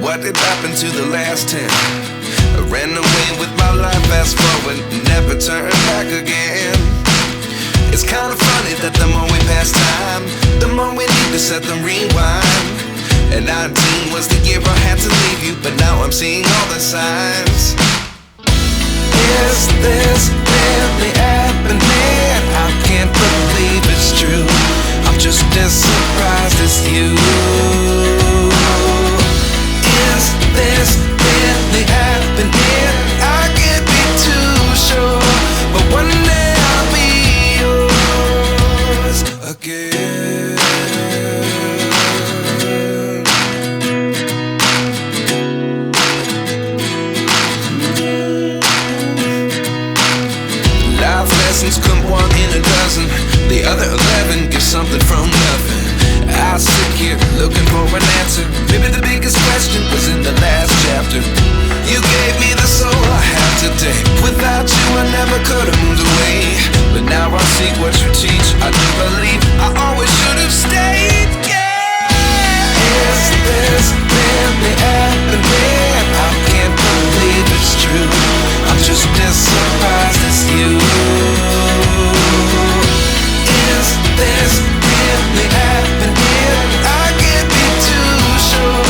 what did happen to the last 10? I ran away with my life, fast forward, never turn back again. It's kind of funny that the more we pass time, the more we need to set them rewind. And 19 was the year I had to leave you, but now I'm seeing all the signs. Is this really happening? I can't believe it's true. I'm just as surprised as you. Is this really happening? I can't be too sure, but one day I'll be yours again. Life lessons come one in a dozen. The other 11 get something from nothing. I sit here looking for an answer. Maybe the biggest question was in the last chapter. You gave me the soul I have today. Without you I never could have moved away. But now I see what you teach. I do believe I always should have stayed. Yeah. Is this really happening? I can't believe it's true. I'm just as surprised as you. Is this really happening? I can't be too sure,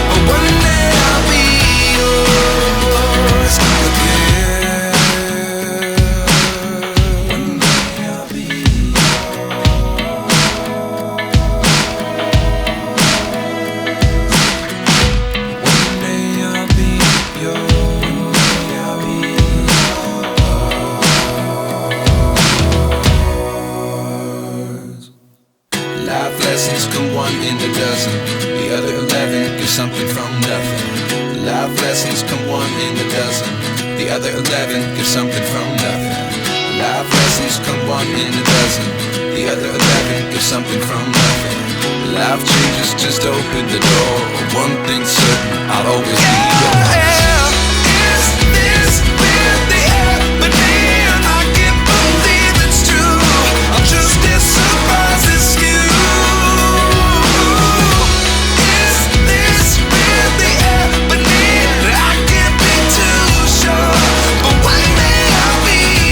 but one day I'll be yours again. One day I'll be yours. One day I'll be yours. One day I'll be yours. Life lessons come one in a dozen. The other 11 give something from nothing. Life lessons come one in a dozen. The other 11 give something from nothing. Life lessons come one in a dozen. The other 11 give something from nothing. Life changes just open the door. One thing's certain, I'll always be yours.